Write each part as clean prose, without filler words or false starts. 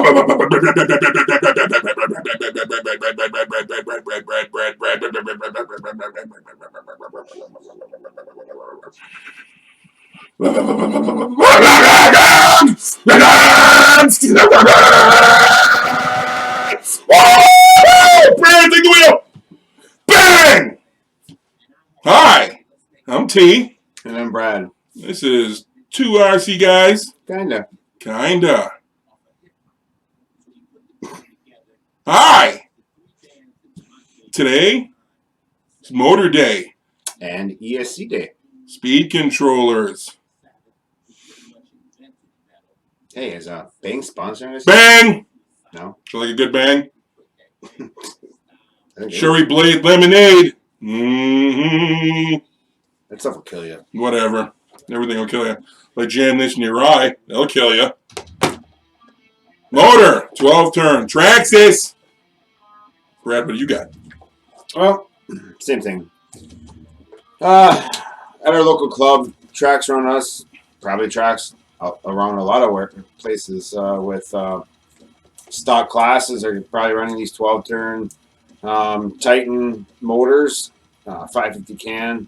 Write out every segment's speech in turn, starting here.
Brad, take the wheel! Bang! Hi, I'm T. And I'm Brad. This is two RC guys. Kinda. Hi. Today is Motor Day. And ESC Day. Speed controllers. Hey, is Bang sponsoring us? Bang! No. Feel like a good bang? I think Cherry Blade Lemonade. Mm-hmm. that stuff will kill you. Whatever. Everything will kill you. Like jam this in your eye. That'll kill you. Motor. 12 turn. Traxxas. Brad, what do you got? Well, same thing. At our local club, tracks around us, probably tracks around a lot of places with stock classes are probably running these 12-turn Titan motors, 550 can.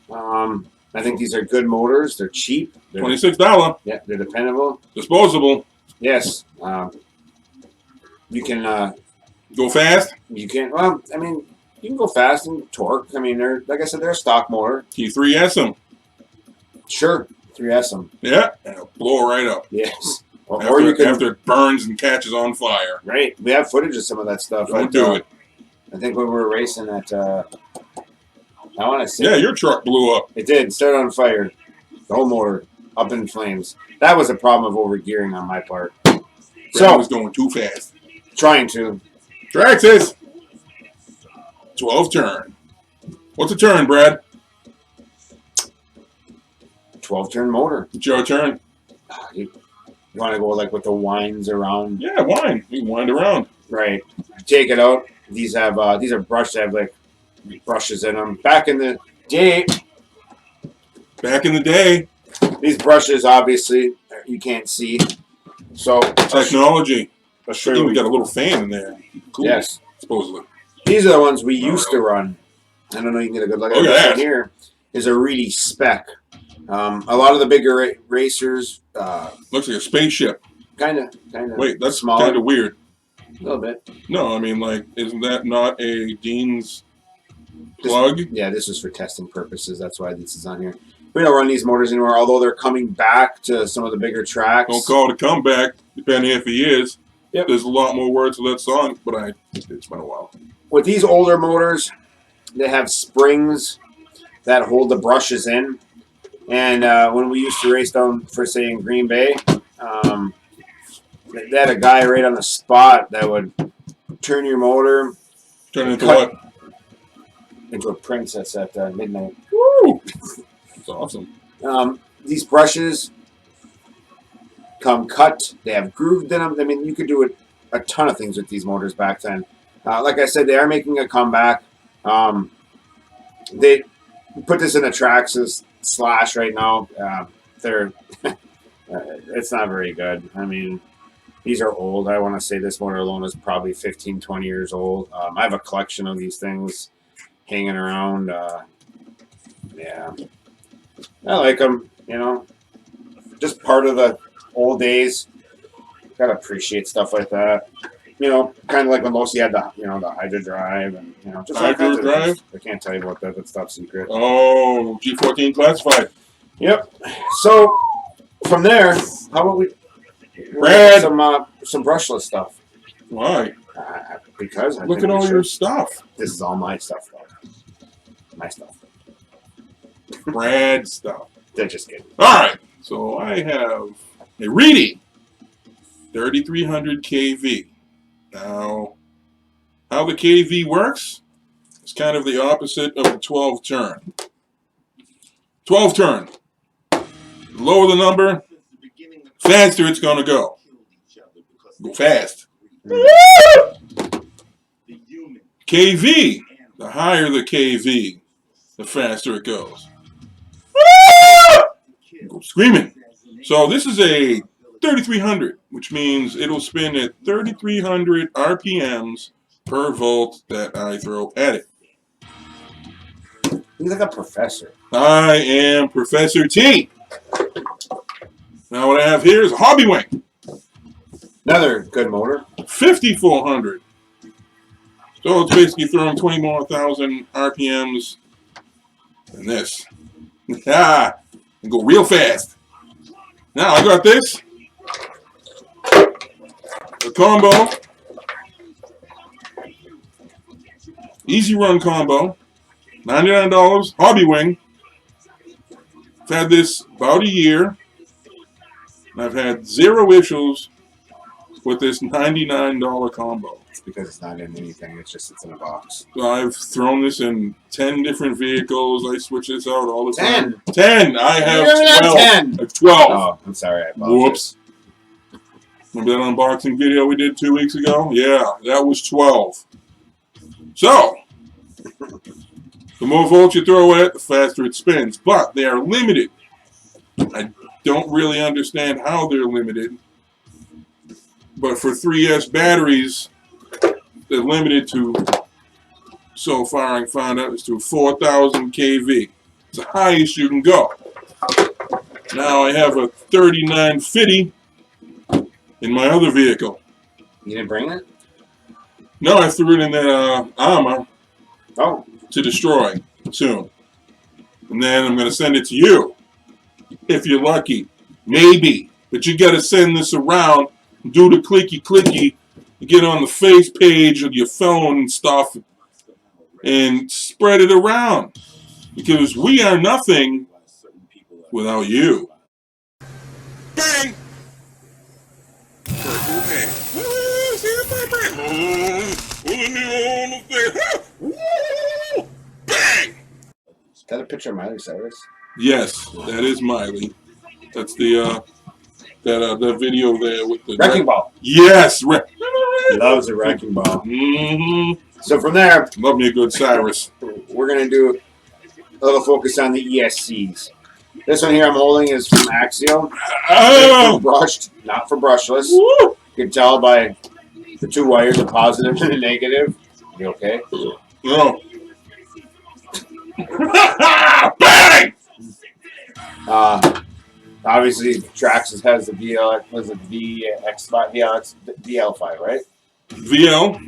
I think these are good motors. They're cheap. They're $26. Yeah, they're dependable. Disposable. Yes. You can Go fast. you can. Well, I mean, you can go fast and torque. I mean, they're like I said, they're a stock motor. T3S them. Sure, 3S them. Yeah. And it'll blow right up. Yes. Or you can, after it burns and catches on fire. Right. We have footage of some of that stuff. Don't do it. I think when we were racing at, I want to say. Yeah, your truck blew up. It did. Started on fire. The whole motor up in flames. That was a problem of overgearing on my part. So I was going too fast. Trying to. Traxxas. 12 turn. What's a turn, Brad? 12-turn motor. It's your turn. You want to go like with the winds around? Yeah, wind. You can wind around. Right. Take it out. These are brushed. They have like brushes in them. Back in the day, these brushes obviously you can't see. So technology. I'll show you. We got a little fan in there. Cool. Yes. Supposedly. These are the ones we used to run. I don't know. You can get a good look at this one here. Is a really spec. A lot of the bigger racers. Looks like a spaceship. Kind of. Wait, that's smaller. kind of weird. A little bit. No, I mean, like, isn't that not a Dean's plug? This is for testing purposes. That's why this is on here. We don't run these motors anymore, although they're coming back to some of the bigger tracks. Don't call it a comeback, depending if he is. Yep. There's a lot more words to that song, but it's been a while. With these older motors, they have springs that hold the brushes in. And when we used to race down, for say, in Green Bay, they had a guy right on the spot that would turn your motor. Turn it into what? Into a princess at midnight. Woo! That's awesome. These brushes come cut. They have grooved in them. I mean, you could do a ton of things with these motors back then. Like I said, they are making a comeback. They put this in a Traxxas Slash right now. They're it's not very good. I mean, these are old. I want to say this motor alone is probably 15, 20 years old. I have a collection of these things hanging around. Yeah, I like them. You know, just part of the old days. Gotta appreciate stuff like that. You know, kind of like when Lucy had the Hydra Drive and just Hydra Drive. I can't tell you about that. That's top secret. Oh, G14 classified. Yep. So from there, how about we Brad, some brushless stuff? Why? Because I look think at all your stuff. This is all my stuff, though. My stuff. Brad stuff. They're just kidding. All right. So I have a Reedy 3300 kV. Now, how the kV works is kind of the opposite of the 12 turn. 12 turn. The lower the number, faster it's going to go. Go fast. kV. The higher the kV, the faster it goes. Go screaming. So this is a 3,300, which means it'll spin at 3,300 RPMs per volt that I throw at it. He's like a professor. I am Professor T. Now what I have here is a Hobby Wing. Another good motor. 5,400. So it's basically throwing 20 more thousand RPMs than this. Ah, and go real fast. Now I got this. A combo. Easy run combo. $99. Hobby Wing. I've had this about a year. And I've had 0 issues with this $99 combo. It's because it's not in anything. It's just it's in a box. I've thrown this in 10 different vehicles. I switch this out all the time. 10? 10! I have 12. 10. I have 12. Oh, I'm sorry. I apologize. Whoops. Remember that unboxing video we did 2 weeks ago? Yeah, that was 12. So, the more volts you throw at it, the faster it spins. But they are limited. I don't really understand how they're limited. But for 3S batteries, they're limited to, so far I found out, is to 4,000 kV. It's the highest you can go. Now I have a 3950 in my other vehicle. You didn't bring it? No, I threw it in that armor to destroy soon. And then I'm going to send it to you. If you're lucky. Maybe. But you got to send this around, do the clicky, get on the face page of your phone and stuff, and spread it around. Because we are nothing without you. Bang! Purple bang. Bang! Is that a picture of Miley Cyrus? Yes, that is Miley. That's the the video there with the Wrecking Ball. Yes, He loves a wrecking ball. Mm-hmm. So from there, Love me a good Cyrus. we're gonna do a little focus on the ESCs. This one here I'm holding is from Axial. Oh! Brushed, not for brushless. Woo! You can tell by the 2 wires, a positive and a negative. You okay? No. Bang! Obviously, Traxxas has the VL, was it VX5? Yeah, it's VL5, right? VL.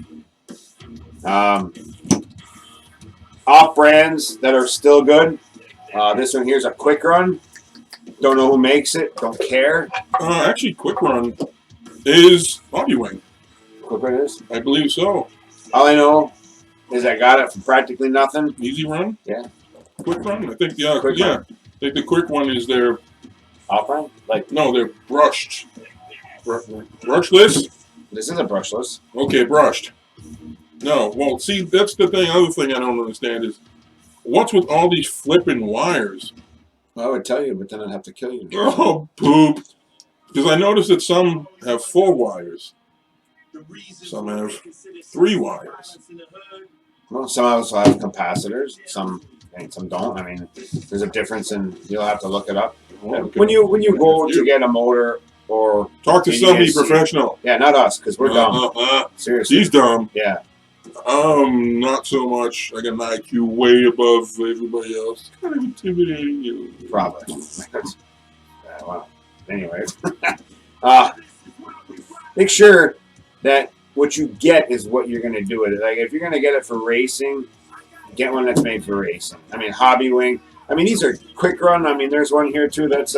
Off brands that are still good. This one here's a Quick Run. Don't know who makes it. Don't care. Actually, Quick Run is Hobby Wing. Quick Run is? I believe so. All I know is I got it for practically nothing. Easy Run? Yeah. Quick Run? I think, yeah. Quick yeah. Run. I think the Quick One is their... Off brand? Like, No, they're brushed. Brushless? this is a brushless. Okay, brushed. No, well, see, that's the thing. Other thing I don't understand is, what's with all these flipping wires? Well, I would tell you, but then I'd have to kill you. Oh, poop. Because I noticed that some have 4 wires. Some have 3 wires. Well, some of us will have capacitors. Some don't. I mean, there's a difference in. You'll have to look it up. Okay. When you go to get a motor or Talk to somebody professional. Yeah, not us, because we're dumb. Seriously. He's dumb. Yeah. Not so much. I got an IQ way above everybody else. Kind of intimidating you. Probably. Well, anyway. Make sure that what you get is what you're going to do with it. Like, if you're going to get it for racing, get one that's made for racing. I mean, Hobby Wing. I mean, these are Quick Run. I mean, there's one here, too, that's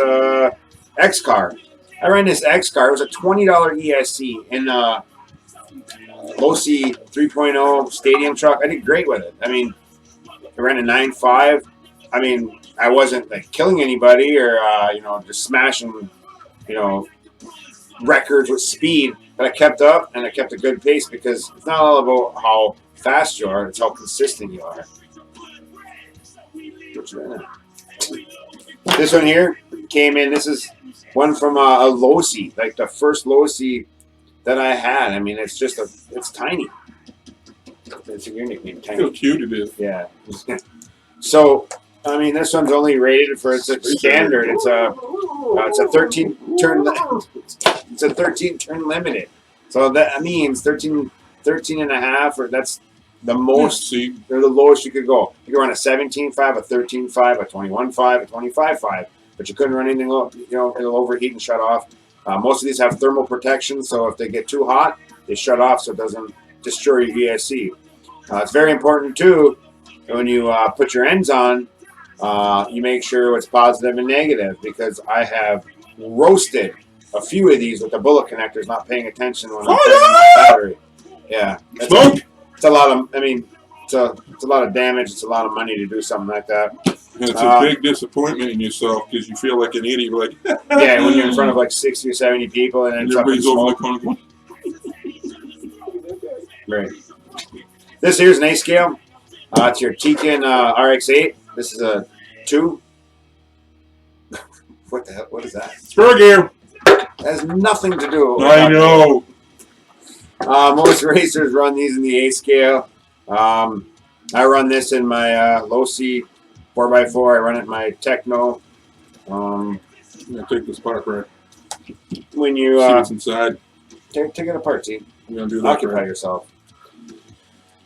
X-Car. I ran this X-Car. It was a $20 ESC in Losi 3.0 stadium truck. I did great with it. I mean, I ran a 9.5. I mean, I wasn't like killing anybody or just smashing, records with speed. But I kept up and I kept a good pace because it's not all about how fast you are; it's how consistent you are. This one here came in. This is one from a Losi, like the first Losi that I had. I mean, it's tiny. It's your nickname, tiny. Look how cute it is. Yeah. So I mean, this one's only rated for its standard. It's a 13 turn. It's a 13 turn limited. So that means 13 and a half, or that's the most or the lowest you could go. You could run a 17.5, a 13.5, a 21.5, a 25.5, but you couldn't run anything low. You know, it'll overheat and shut off. Most of these have thermal protection, so if they get too hot, they shut off so it doesn't destroy your ESC. It's very important too when you put your ends on. You make sure it's positive and negative, because I have roasted a few of these with the bullet connectors, not paying attention when I'm turning the battery. Yeah, it's a lot of. I mean, it's a lot of damage. It's a lot of money to do something like that. And it's a big disappointment in yourself, because you feel like an idiot. Like yeah, when you're in front of like 60 or 70 people and everybody's over the corner. Right. This here's an A scale. It's your Tekin RX8. This is a 2. What the hell? What is that? Spur gear. That has nothing to do with I know. Most racers run these in the A scale. I run this in my low C 4x4. I run it in my Techno. I'm gonna take this part right. When you see what's inside. Take it apart, team. You're gonna do that. Occupy yourself.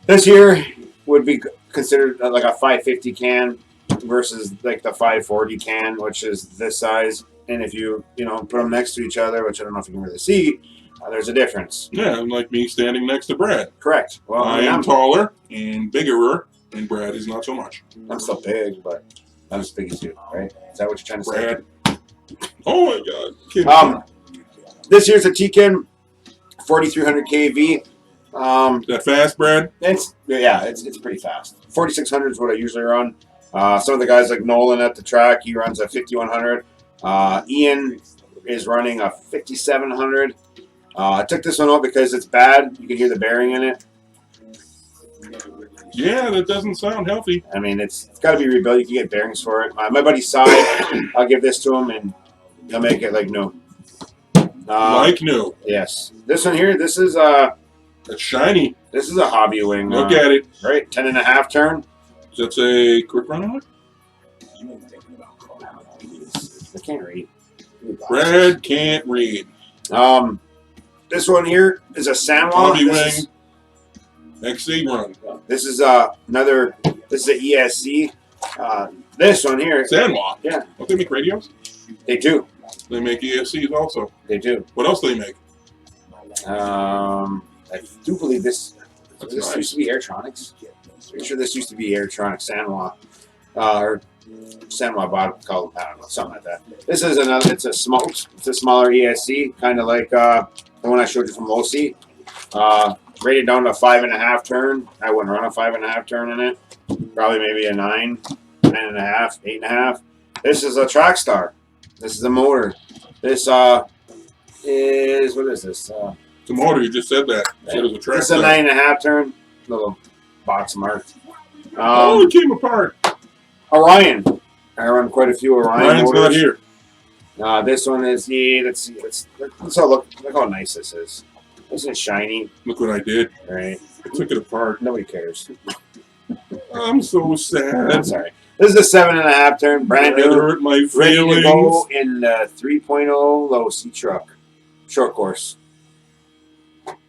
This here would be considered like a 550 can versus like the 540 can, which is this size. And if you put them next to each other, which I don't know if you can really see, there's a difference. Yeah, like me standing next to Brad. Correct. Well, I am taller and bigger, and Brad is not so much. I'm still big, but not as big as you, right? Is that what you're trying to say? Oh my God. This here's a Tekin 4300 kV. Is that fast, Brad? It's pretty fast. 4600 is what I usually run. Some of the guys like Nolan at the track, he runs a 5100. Ian is running a 5700. I took this one out because it's bad. You can hear the bearing in it. Yeah, that doesn't sound healthy. I mean, it's got to be rebuilt. You can get bearings for it. My buddy Cy, I'll give this to him, and he'll make it like new. Like new. Yes. This one here, this is it's shiny. This is a hobby wing. Look at it. Right, 10.5 turn. Does that say quick run on it? I can't read. Brad can't read. This one here is a Sanwa. Hobby wing. XC run. This is another. This is an ESC. This one here. Sanwa. Yeah. Don't they make radios? They do. They make ESCs also. They do. What else do they make? I do believe this. This used to be Airtronics. Pretty sure this used to be Airtronics Sanwa, or Sanwa bought called, I don't know, something like that. This is another. It's a smoked. It's a smaller ESC, kind of like the one I showed you from Losi. Rated down to 5.5 turn. I wouldn't run a 5.5 turn in it. Probably maybe a 9, 9.5, 8.5. This is a Trackstar. This is a motor. This is, what is this? It's a motor. You just said that. You said it was a Trackstar. It's a 9.5 turn. Little box marked. It came apart. Orion. I run quite a few Orion Orion's motors. not here. This one is, let's see. Let's look how nice this is. This is shiny. Look what I did. Right. I took it apart. Nobody cares. I'm so sad. I'm sorry. This is a 7.5 turn, brand new. Hurt my feelings. Ready to go in the 3.0 low C truck. Short course.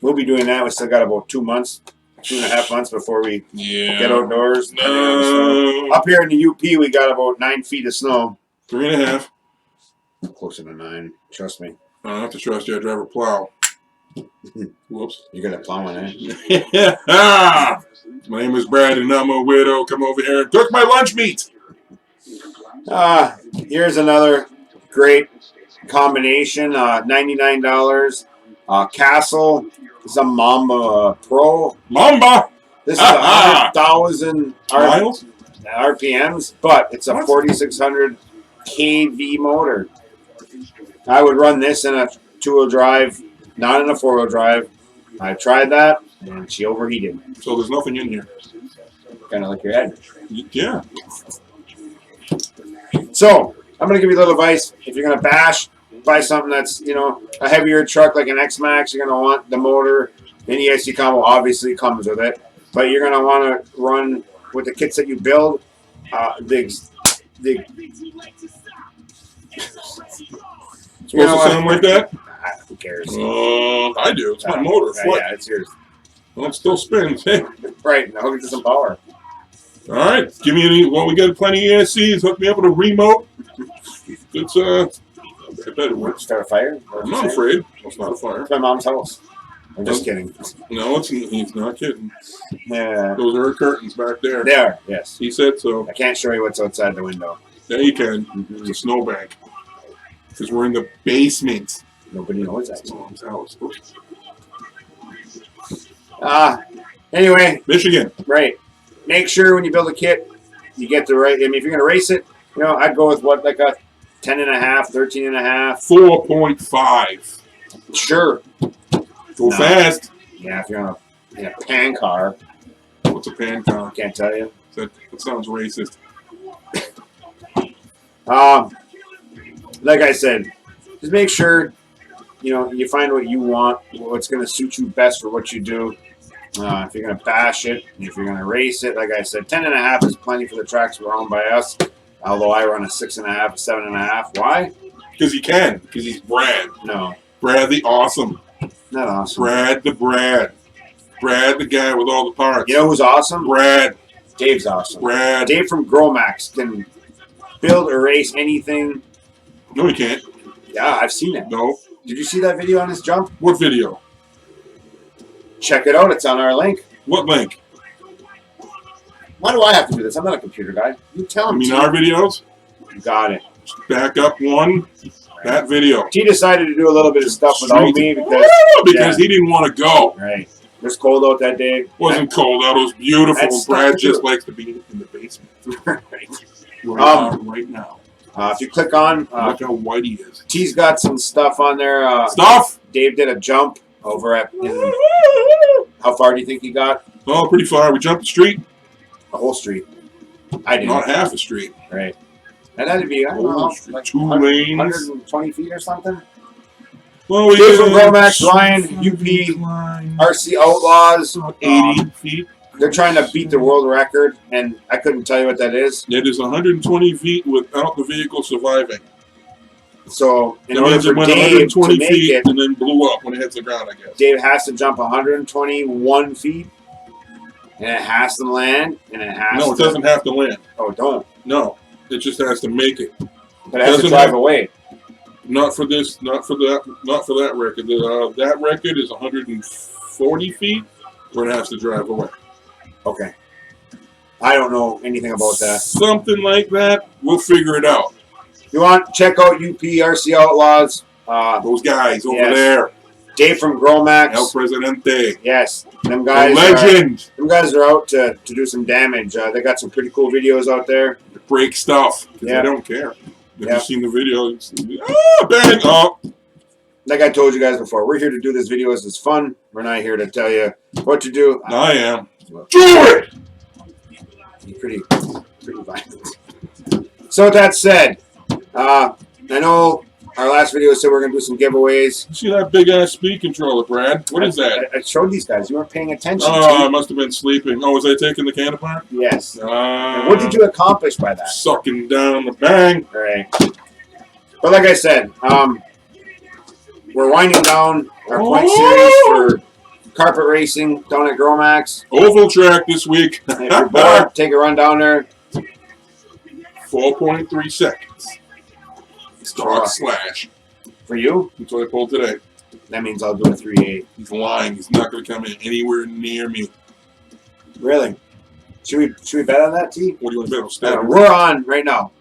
We'll be doing that. We still got about 2 months, 2.5 months before we get outdoors. No. Up here in the UP, we got about 9 feet of snow. 3.5. Closer to 9. Trust me. I don't have to trust you. I drive a plow. Whoops. You're good at plowing, eh? Yeah. My name is Brad, and I'm a widow. Come over here and cook my lunch meat. Here's another great combination. $99. Castle. This is a Mamba Pro. Mamba. This is 100,000 miles RPMs, but it's a 4,600 kV motor. I would run this in a 2-wheel drive, not in a 4-wheel drive. I tried that, and she overheated. So there's nothing in here. Kind of like your head. Yeah. So I'm going to give you a little advice. If you're going to buy something that's, a heavier truck like an X-Max, you're going to want the motor. An ESC combo obviously comes with it. But you're going to want to run with the kits that you build. The Supposed to sound like that? Who cares? I do. It's my motor. Yeah, it's yours. Well, it still spins. Hey. Right, now hook it to some power. All right. Give me any. Well, we got plenty of ESCs. Hook me up with a remote. It's I bet it works. Start a fire? I'm not afraid. It's not a fire. It's my mom's house. I'm just kidding. No, he's not kidding. Yeah. Those are her curtains back there. They are, yes. He said so. I can't show you what's outside the window. Yeah, you can. It's a snowbank. Because we're in the basement. Nobody knows that. Mom's house. Anyway. Michigan. Right. Make sure when you build a kit, you get the right. I mean, if you're going to race it, you know, I'd go with like a 10.5, 13.5. 4.5. Sure. Go fast. Yeah, if you're in a pan car. What's a pan car? Can't tell you. That sounds racist. Like I said, just make sure, you know, you find what you want, what's going to suit you best for what you do. If you're going to bash it, if you're going to race it, like I said, 10.5 is plenty for the tracks we're owned by us. Although I run a 6.5, a 7.5. Why? Because he can. Because he's Brad. No. Brad the awesome. Not awesome. Brad the Brad. Brad the guy with all the parts. You know who's awesome? Brad. Dave's awesome. Brad. Dave from Gromax can build or race anything. No, he can't. Yeah, I've seen it. No. Did you see that video on his jump? What video? Check it out. It's on our link. What link? Why do I have to do this? I'm not a computer guy. You tell him. You mean our videos? You got it. Back up one. That video. He decided to do a little bit of stuff without me because he didn't want to go. Right. It was cold out that day. It wasn't cold out. It was beautiful. Brad just do. likes to be in the basement. Right now. If you click on, look how white he is. T's got some stuff on there. Stuff? Dave did a jump over at. How far do you think he got? Oh, pretty far. We jumped the street. The whole street. I didn't. Not half a street. Right. And that'd be, I don't know, like 2 lanes. 120 feet or something. Well, we Dave from Gromax, Ryan, UP, RC Outlaws. 80 feet. They're trying to beat the world record, and I couldn't tell you what that is. It is 120 feet without the vehicle surviving. So, in that order means for it went Dave 120 to make feet it, and then blew up when it hits the ground, I guess. Dave has to jump 121 feet, and it has to land, and it has to... No, it doesn't have to land. Oh, don't? No, it just has to make it. But it has to drive away. Not for this, not for that record. That record is 140 feet where it has to drive away. Okay. I don't know anything about that. Something like that. We'll figure it out. If you want, check out UP RC Outlaws. Those guys over there. Dave from Gromax. El Presidente. Yes. Them guys. A legend. Them guys are out to do some damage. They got some pretty cool videos out there. They break stuff. Because they don't care. Have you seen the video? Bang! Oh. Like I told you guys before, we're here to do this video as it's fun. We're not here to tell you what to do. I am. Do it! Pretty violent. So with that said, I know our last video said we're going to do some giveaways. You see that big-ass speed controller, Brad? What is that? I showed these guys. You weren't paying attention. Oh, I must have been sleeping. Oh, was I taking the can apart? Yes. And what did you accomplish by that? Sucking down the bang. All right. But like I said, we're winding down our point series for carpet racing down at Gromax. Oval track this week. If you're bored, take a run down there. 4.3 seconds. Stock slash. For you? That's what I pulled today. That means I'll do a 3.8. He's lying. He's not going to come in anywhere near me. Really? Should we bet on that, T? What do you want to bet on? We're on right now.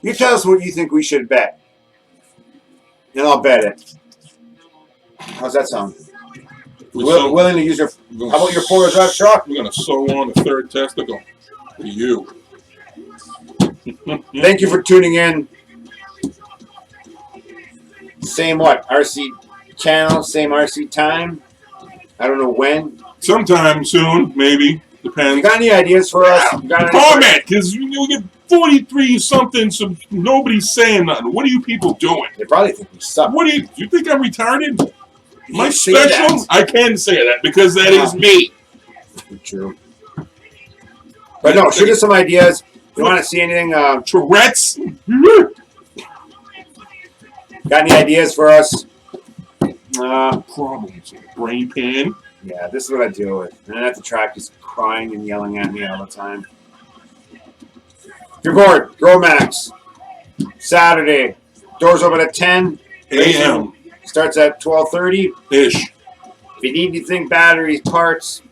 You tell us what you think we should bet. And I'll bet it. How's that sound? Willing to use your... How about your four-wheel drive truck? We're going to sew on a third testicle for you. Thank you for tuning in. Same what? RC channel, same RC time. I don't know when. Sometime soon, maybe. Depends. You got any ideas for us? Comment, because we get 43 something, so nobody's saying nothing. What are you people doing? They probably think we suck. What do you think I'm retarded? You My special? I can say that because that is me. True. But no, shoot us some ideas. You want to see anything? Tourette's. Got any ideas for us? Problems. Brain pain. Yeah, this is what I deal with. And then at the track, he's crying and yelling at me all the time. If you're bored, Grow Max. Saturday. Doors open at 10 a.m. Starts at 12:30. Ish. If you need anything, batteries, parts,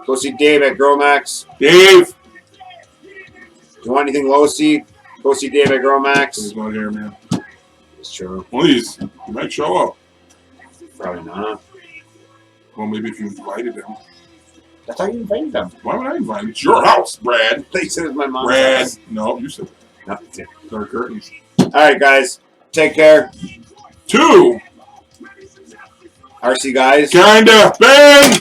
go see Dave at Grow Max. Dave. If you want anything low-C, go see Dave at Grow Max. He's not here, man. It's true. Please. He might show up. Probably not. Well, maybe if you invited him. I thought you invited them. Why would I invite him? It's your house, Brad. They said it was my mom's Brad. house. No, you said No, it's it. dark curtains. All right, guys. Take care. 2. RC guys. Kinda. Ben.